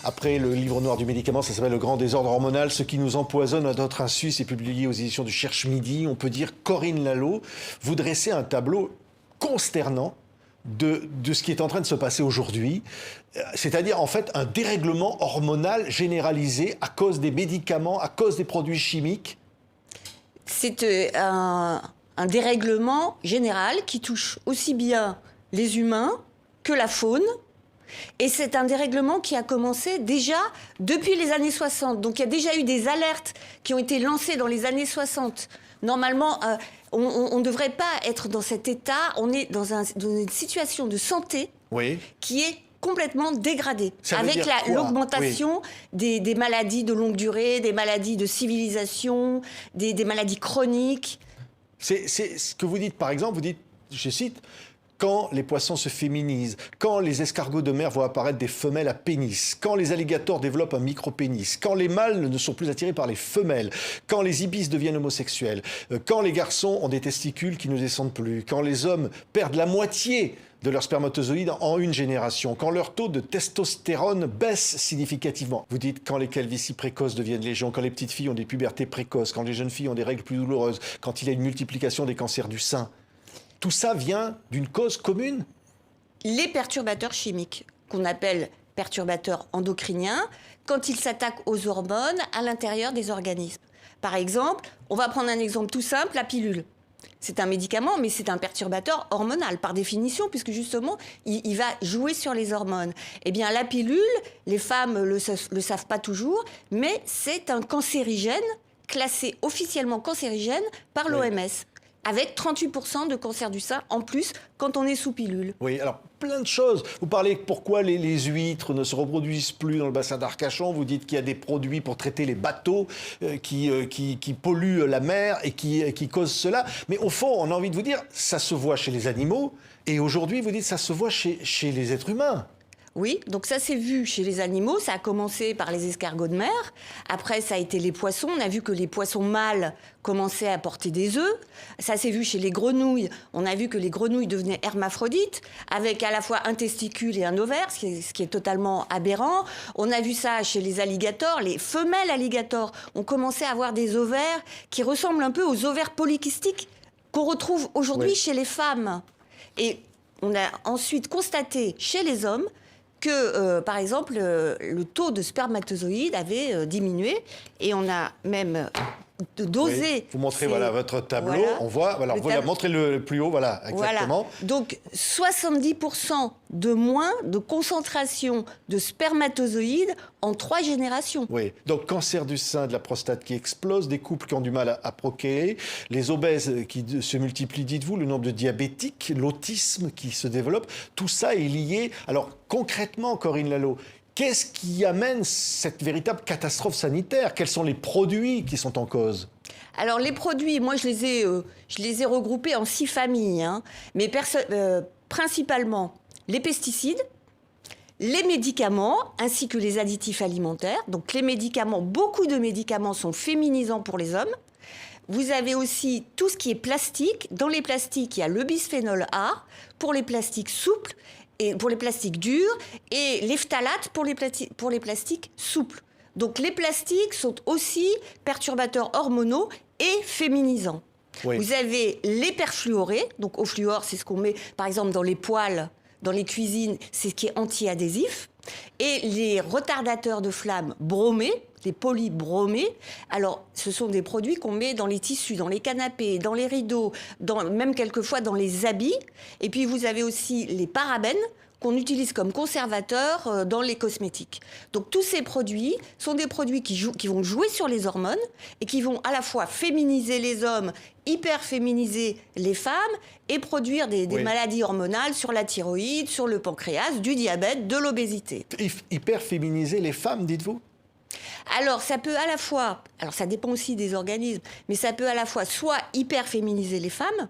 Après le livre noir du médicament, ça s'appelle Le grand désordre hormonal, ce qui nous empoisonne à notre insu, c'est publié aux éditions du Cherche Midi. On peut dire, Corinne Lallot, vous dressez un tableau consternant de ce qui est en train de se passer aujourd'hui, c'est-à-dire en fait un dérèglement hormonal généralisé à cause des médicaments, à cause des produits chimiques. C'est un dérèglement général qui touche aussi bien les humains que la faune. Et c'est un dérèglement qui a commencé déjà depuis les années 60. Donc il y a déjà eu des alertes qui ont été lancées dans les années 60. Normalement, on ne devrait pas être dans cet état. On est dans une situation de santé qui est complètement dégradée. Avec l'augmentation des maladies de longue durée, des maladies de civilisation, des maladies chroniques. C'est ce que vous dites, par exemple, vous dites, je cite, quand les poissons se féminisent, quand les escargots de mer voient apparaître des femelles à pénis, quand les alligators développent un micro-pénis, quand les mâles ne sont plus attirés par les femelles, quand les ibis deviennent homosexuels, quand les garçons ont des testicules qui ne descendent plus, quand les hommes perdent la moitié de leurs spermatozoïdes en une génération, quand leur taux de testostérone baisse significativement. Vous dites quand les calvities précoces deviennent légion, quand les petites filles ont des pubertés précoces, quand les jeunes filles ont des règles plus douloureuses, quand il y a une multiplication des cancers du sein. Tout ça vient d'une cause commune? Les perturbateurs chimiques, qu'on appelle perturbateurs endocriniens, quand ils s'attaquent aux hormones à l'intérieur des organismes. Par exemple, on va prendre un exemple tout simple, la pilule. C'est un médicament, mais c'est un perturbateur hormonal, par définition, puisque justement, il va jouer sur les hormones. Eh bien, la pilule, les femmes le savent pas toujours, mais c'est un cancérigène, classé officiellement cancérigène par l'OMS. Avec 38% de cancer du sein en plus quand on est sous pilule. Oui, alors plein de choses. Vous parlez pourquoi les huîtres ne se reproduisent plus dans le bassin d'Arcachon. Vous dites qu'il y a des produits pour traiter les bateaux qui polluent la mer et qui causent cela. Mais au fond, on a envie de vous dire, ça se voit chez les animaux. Et aujourd'hui, vous dites, ça se voit chez les êtres humains. Oui, donc ça s'est vu chez les animaux. Ça a commencé par les escargots de mer. Après, ça a été les poissons. On a vu que les poissons mâles commençaient à porter des œufs. Ça s'est vu chez les grenouilles. On a vu que les grenouilles devenaient hermaphrodites, avec à la fois un testicule et un ovaire, ce qui est totalement aberrant. On a vu ça chez les alligators. Les femelles alligators ont commencé à avoir des ovaires qui ressemblent un peu aux ovaires polykystiques qu'on retrouve aujourd'hui chez les femmes. Et on a ensuite constaté chez les hommes que, par exemple, le taux de spermatozoïdes avait diminué et on a même dosé... Oui. Vous montrez votre tableau, on voit, alors vous montrez-le plus haut, voilà, exactement. Voilà. Donc 70% de moins de concentration de spermatozoïdes en 3 générations. Oui, donc cancer du sein, de la prostate qui explose, des couples qui ont du mal à procréer, les obèses qui se multiplient, dites-vous, le nombre de diabétiques, l'autisme qui se développe, tout ça est lié. Alors concrètement, Corinne Lallot, qu'est-ce qui amène cette véritable catastrophe sanitaire? Quels sont les produits qui sont en cause? Alors les produits, moi je les ai regroupés en 6 familles, hein, mais principalement les pesticides, les médicaments ainsi que les additifs alimentaires. Donc les médicaments, beaucoup de médicaments sont féminisants pour les hommes. Vous avez aussi tout ce qui est plastique. Dans les plastiques, il y a le bisphénol A pour les plastiques souples et pour les plastiques durs et les phtalates pour les plastiques souples. Donc les plastiques sont aussi perturbateurs hormonaux et féminisants. Oui. Vous avez les perfluorés, donc au fluor, c'est ce qu'on met par exemple dans les poêles, dans les cuisines, c'est ce qui est anti-adhésif. Et les retardateurs de flamme bromés, les polybromés, alors ce sont des produits qu'on met dans les tissus, dans les canapés, dans les rideaux, même quelquefois dans les habits. Et puis vous avez aussi les parabènes qu'on utilise comme conservateurs dans les cosmétiques. Donc tous ces produits sont des produits qui vont jouer sur les hormones et qui vont à la fois féminiser les hommes, hyper-féminiser les femmes et produire des maladies hormonales sur la thyroïde, sur le pancréas, du diabète, de l'obésité. Hyper-féminiser les femmes, dites-vous ? Alors, ça peut à la fois, alors ça dépend aussi des organismes, mais ça peut à la fois soit hyper-féminiser les femmes,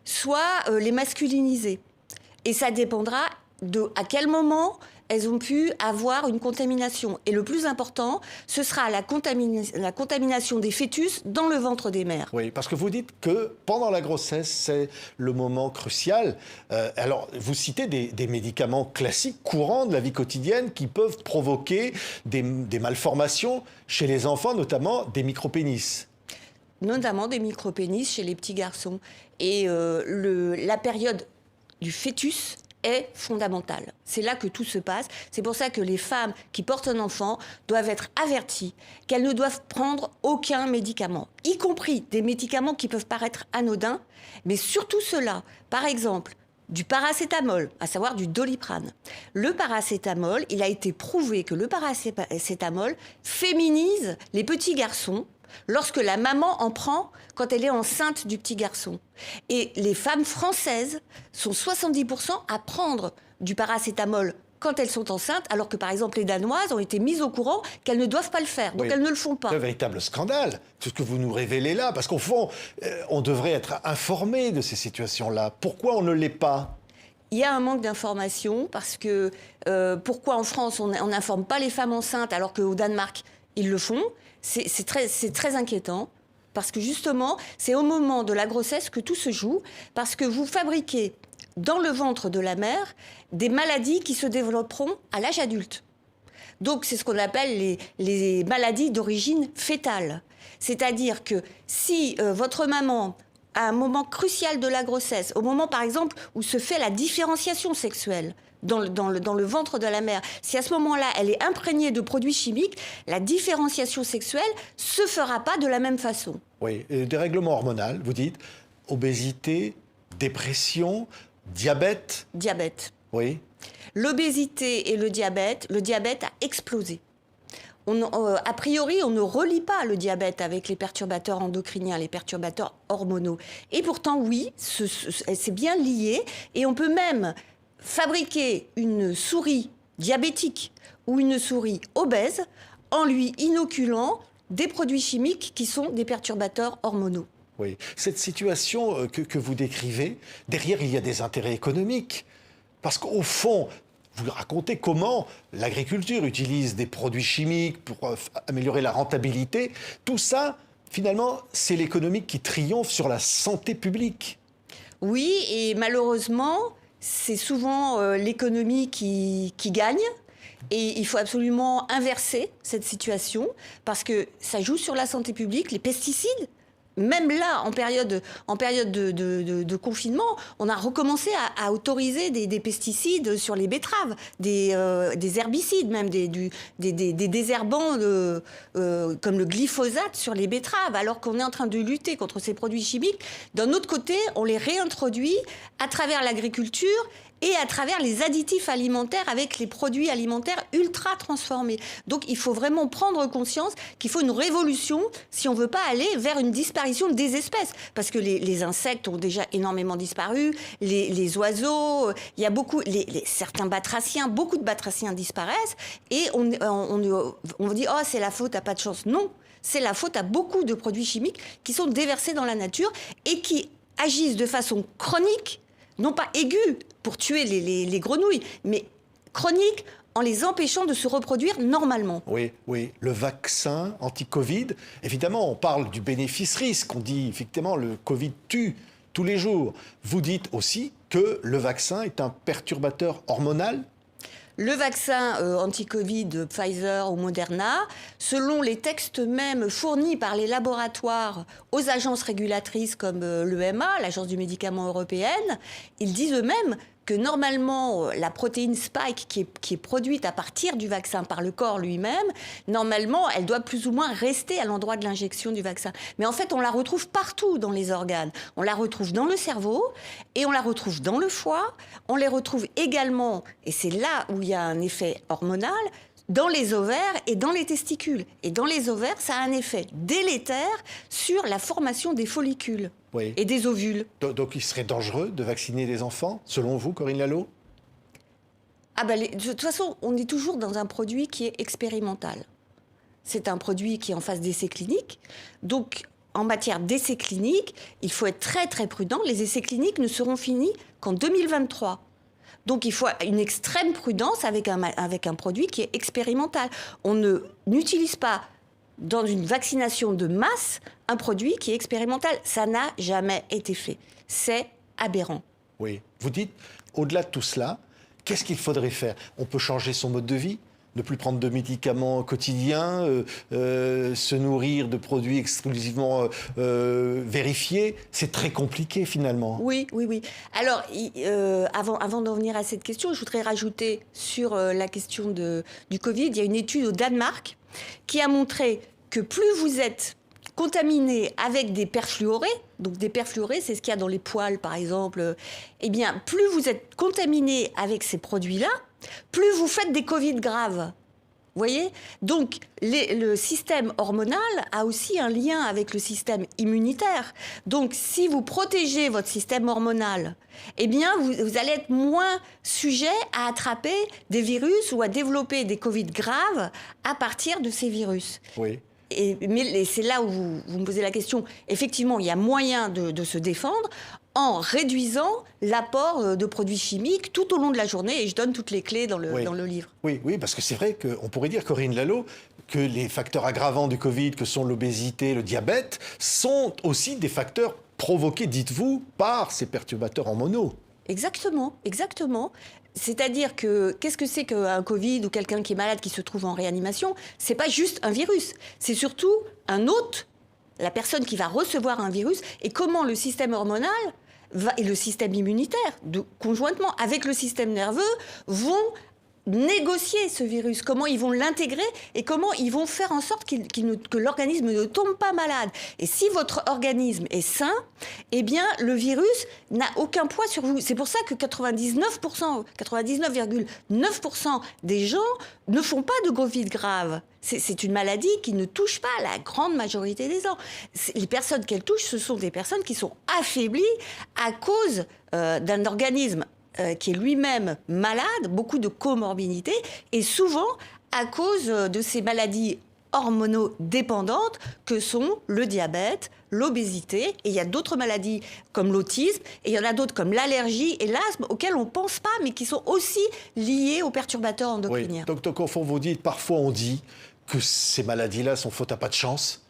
soit les masculiniser. Et ça dépendra de à quel moment elles ont pu avoir une contamination. Et le plus important, ce sera la contamination des fœtus dans le ventre des mères. Oui, parce que vous dites que pendant la grossesse, c'est le moment crucial. Alors, vous citez des médicaments classiques, courants de la vie quotidienne, qui peuvent provoquer des malformations chez les enfants, notamment des micropénis. Notamment des micropénis chez les petits garçons. Et la période du fœtus est fondamentale. C'est là que tout se passe. C'est pour ça que les femmes qui portent un enfant doivent être averties qu'elles ne doivent prendre aucun médicament, y compris des médicaments qui peuvent paraître anodins, mais surtout ceux-là. Par exemple, du paracétamol, à savoir du Doliprane. Le paracétamol, il a été prouvé que le paracétamol féminise les petits garçons lorsque la maman en prend quand elle est enceinte du petit garçon. Et les femmes françaises sont 70% à prendre du paracétamol quand elles sont enceintes, alors que, par exemple, les Danoises ont été mises au courant qu'elles ne doivent pas le faire. Donc, elles ne le font pas. C'est un véritable scandale, tout ce que vous nous révélez là. Parce qu'au fond, on devrait être informé de ces situations-là. Pourquoi on ne l'est pas ? Il y a un manque d'information parce que pourquoi en France on n'informe pas les femmes enceintes alors qu'au Danemark ils le font, c'est très inquiétant parce que justement c'est au moment de la grossesse que tout se joue parce que vous fabriquez dans le ventre de la mère des maladies qui se développeront à l'âge adulte. Donc c'est ce qu'on appelle les maladies d'origine fétale. C'est-à-dire que si votre maman à un moment crucial de la grossesse, au moment par exemple où se fait la différenciation sexuelle dans le ventre de la mère, si à ce moment-là elle est imprégnée de produits chimiques, la différenciation sexuelle se fera pas de la même façon. Oui, dérèglement hormonal, vous dites, obésité, dépression, diabète. Diabète. Oui. L'obésité et le diabète a explosé. A priori, on ne relie pas le diabète avec les perturbateurs endocriniens, les perturbateurs hormonaux. Et pourtant, oui, c'est bien lié. Et on peut même fabriquer une souris diabétique ou une souris obèse en lui inoculant des produits chimiques qui sont des perturbateurs hormonaux. Oui. Cette situation que vous décrivez, derrière, il y a des intérêts économiques. Parce qu'au fond, vous racontez comment l'agriculture utilise des produits chimiques pour améliorer la rentabilité. Tout ça, finalement, c'est l'économie qui triomphe sur la santé publique. Oui, et malheureusement, c'est souvent l'économie qui gagne. Et il faut absolument inverser cette situation parce que ça joue sur la santé publique. Les pesticides, même là, en période de confinement, on a recommencé à autoriser des pesticides sur les betteraves, des herbicides, même des désherbants comme le glyphosate sur les betteraves, alors qu'on est en train de lutter contre ces produits chimiques. D'un autre côté, on les réintroduit à travers l'agriculture et à travers les additifs alimentaires avec les produits alimentaires ultra transformés. Donc il faut vraiment prendre conscience qu'il faut une révolution si on ne veut pas aller vers une disparition des espèces. Parce que les insectes ont déjà énormément disparu, les oiseaux, il y a beaucoup, certains batraciens, beaucoup de batraciens disparaissent et on dit « Oh, c'est la faute à pas de chance ». Non, c'est la faute à beaucoup de produits chimiques qui sont déversés dans la nature et qui agissent de façon chronique, non pas aiguë pour tuer les grenouilles, mais chronique en les empêchant de se reproduire normalement. Oui, oui. Le vaccin anti-Covid, évidemment, on parle du bénéfice-risque. On dit, effectivement, le Covid tue tous les jours. Vous dites aussi que le vaccin est un perturbateur hormonal ? Le vaccin anti-Covid de Pfizer ou Moderna, selon les textes même fournis par les laboratoires aux agences régulatrices comme l'EMA, l'Agence du médicament européenne, ils disent eux-mêmes que normalement, la protéine spike qui est produite à partir du vaccin par le corps lui-même, normalement, elle doit plus ou moins rester à l'endroit de l'injection du vaccin. Mais en fait, on la retrouve partout dans les organes. On la retrouve dans le cerveau et on la retrouve dans le foie. On les retrouve également, et c'est là où il y a un effet hormonal, dans les ovaires et dans les testicules. Et dans les ovaires, ça a un effet délétère sur la formation des follicules et des ovules. Donc il serait dangereux de vacciner les enfants, selon vous, Corinne Lallot ? De toute façon, on est toujours dans un produit qui est expérimental. C'est un produit qui est en phase d'essai clinique. Donc, en matière d'essais cliniques, il faut être très très prudent. Les essais cliniques ne seront finis qu'en 2023. Donc il faut une extrême prudence avec un produit qui est expérimental. On n'utilise pas dans une vaccination de masse un produit qui est expérimental. Ça n'a jamais été fait. C'est aberrant. Oui. Vous dites, au-delà de tout cela, qu'est-ce qu'il faudrait faire? On peut changer son mode de vie? Ne plus prendre de médicaments quotidiens, se nourrir de produits exclusivement vérifiés, c'est très compliqué finalement. Oui. Alors, avant d'en venir à cette question, je voudrais rajouter sur la question du Covid, il y a une étude au Danemark qui a montré que plus vous êtes contaminé avec des perfluorés, donc des perfluorés, c'est ce qu'il y a dans les poêles par exemple, eh bien, plus vous êtes contaminé avec ces produits-là, plus vous faites des Covid graves. Vous voyez? Donc, le système hormonal a aussi un lien avec le système immunitaire. Donc, si vous protégez votre système hormonal, eh bien, vous allez être moins sujet à attraper des virus ou à développer des Covid graves à partir de ces virus. Oui. Mais c'est là où vous me posez la question. Effectivement, il y a moyen de se défendre en réduisant l'apport de produits chimiques tout au long de la journée. Et je donne toutes les clés dans le livre. Oui, parce que c'est vrai qu'on pourrait dire, Corinne Lallot, que les facteurs aggravants du Covid, que sont l'obésité, le diabète, sont aussi des facteurs provoqués, dites-vous, par ces perturbateurs hormonaux. Exactement. C'est-à-dire qu'est-ce que c'est qu'un Covid ou quelqu'un qui est malade qui se trouve en réanimation? C'est pas juste un virus, c'est surtout un hôte, la personne qui va recevoir un virus, et comment le système hormonal et le système immunitaire, conjointement avec le système nerveux, vont négocier ce virus, comment ils vont l'intégrer et comment ils vont faire en sorte que l'organisme ne tombe pas malade. Et si votre organisme est sain, eh bien, le virus n'a aucun poids sur vous. C'est pour ça que 99,9% des gens ne font pas de Covid grave. C'est une maladie qui ne touche pas la grande majorité des gens. Les personnes qu'elle touche, ce sont des personnes qui sont affaiblies à cause d'un organisme qui est lui-même malade, beaucoup de comorbidités, et souvent à cause de ces maladies hormonodépendantes que sont le diabète, l'obésité, et il y a d'autres maladies comme l'autisme, et il y en a d'autres comme l'allergie et l'asthme auxquelles on ne pense pas, mais qui sont aussi liées aux perturbateurs endocriniens. Oui. Donc au fond, vous dites, parfois on dit que ces maladies-là sont faute à pas de chance.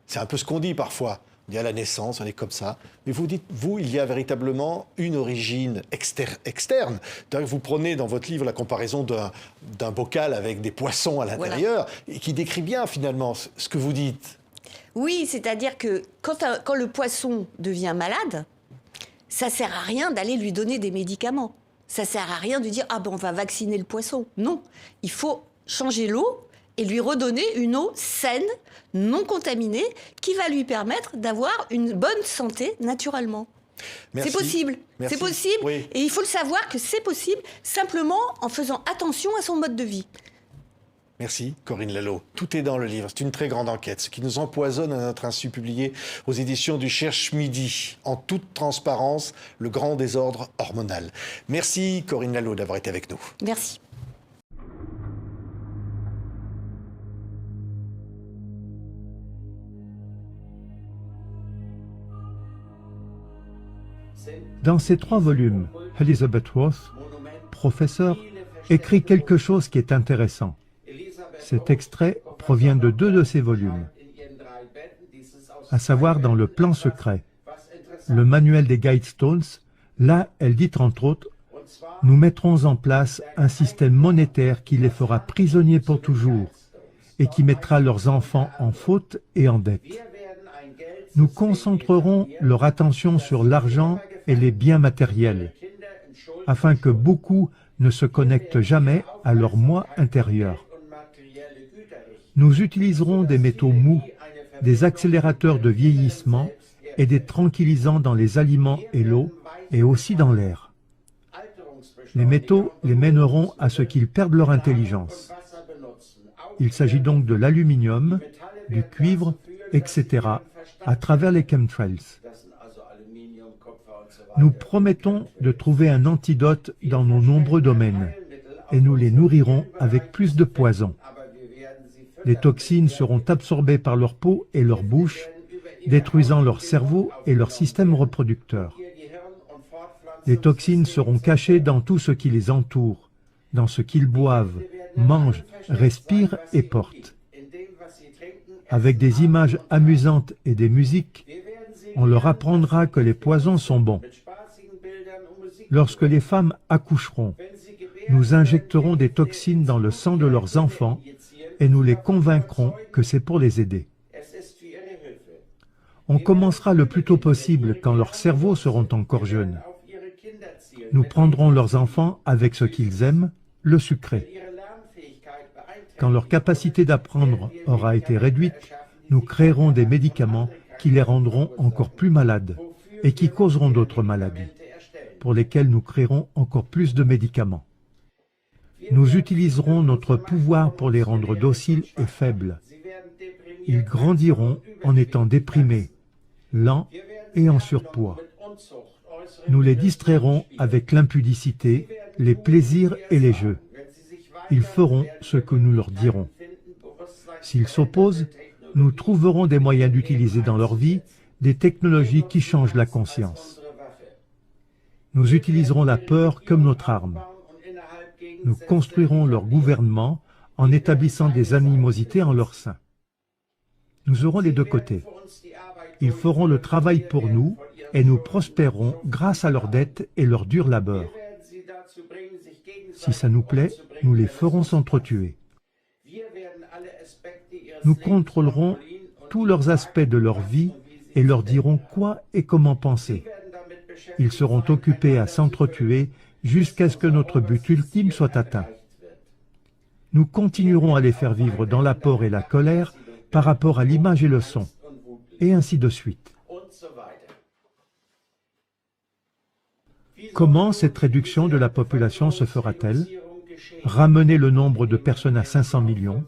C'est un peu ce qu'on dit parfois. On dit à la naissance, on est comme ça. Mais vous dites, il y a véritablement une origine externe. Vous prenez dans votre livre la comparaison d'un bocal avec des poissons à l'intérieur, et qui décrit bien finalement ce que vous dites. Oui, c'est-à-dire que quand le poisson devient malade, ça ne sert à rien d'aller lui donner des médicaments. Ça ne sert à rien de dire « Ah ben on va vacciner le poisson ». Non, il faut changer l'eau et lui redonner une eau saine, non contaminée, qui va lui permettre d'avoir une bonne santé naturellement. Merci. C'est possible. Merci. C'est possible. Oui. Et il faut le savoir que c'est possible simplement en faisant attention à son mode de vie. Merci, Corinne Lallot. Tout est dans le livre. C'est une très grande enquête. Ce qui nous empoisonne à notre insu, publié aux éditions du Cherche Midi. En toute transparence, le grand désordre hormonal. Merci, Corinne Lallot, d'avoir été avec nous. Merci. Dans ces 3 volumes, Elizabeth Roth, professeure, écrit quelque chose qui est intéressant. Cet extrait provient de 2 de ces volumes, à savoir dans le plan secret, le manuel des Guidestones. Là, elle dit entre autres, « Nous mettrons en place un système monétaire qui les fera prisonniers pour toujours et qui mettra leurs enfants en faute et en dette. Nous concentrerons leur attention sur l'argent et les biens matériels, afin que beaucoup ne se connectent jamais à leur moi intérieur. Nous utiliserons des métaux mous, des accélérateurs de vieillissement et des tranquillisants dans les aliments et l'eau, et aussi dans l'air. Les métaux les mèneront à ce qu'ils perdent leur intelligence. Il s'agit donc de l'aluminium, du cuivre, etc., à travers les chemtrails. Nous promettons de trouver un antidote dans nos nombreux domaines, et nous les nourrirons avec plus de poison. Les toxines seront absorbées par leur peau et leur bouche, détruisant leur cerveau et leur système reproducteur. Les toxines seront cachées dans tout ce qui les entoure, dans ce qu'ils boivent, mangent, respirent et portent. Avec des images amusantes et des musiques, on leur apprendra que les poisons sont bons. Lorsque les femmes accoucheront, nous injecterons des toxines dans le sang de leurs enfants et nous les convaincrons que c'est pour les aider. On commencera le plus tôt possible quand leurs cerveaux seront encore jeunes. Nous prendrons leurs enfants avec ce qu'ils aiment, le sucré. Quand leur capacité d'apprendre aura été réduite, nous créerons des médicaments qui les rendront encore plus malades et qui causeront d'autres maladies, pour lesquelles nous créerons encore plus de médicaments. Nous utiliserons notre pouvoir pour les rendre dociles et faibles. Ils grandiront en étant déprimés, lents et en surpoids. Nous les distrairons avec l'impudicité, les plaisirs et les jeux. Ils feront ce que nous leur dirons. S'ils s'opposent, nous trouverons des moyens d'utiliser dans leur vie des technologies qui changent la conscience. Nous utiliserons la peur comme notre arme. Nous construirons leur gouvernement en établissant des animosités en leur sein. Nous aurons les deux côtés. Ils feront le travail pour nous et nous prospérerons grâce à leurs dettes et leur dur labeur. Si ça nous plaît, nous les ferons s'entretuer. Nous contrôlerons tous leurs aspects de leur vie et leur dirons quoi et comment penser. Ils seront occupés à s'entretuer jusqu'à ce que notre but ultime soit atteint. Nous continuerons à les faire vivre dans la peur et la colère par rapport à l'image et le son, et ainsi de suite. Comment cette réduction de la population se fera-t-elle? Ramener le nombre de personnes à 500 millions,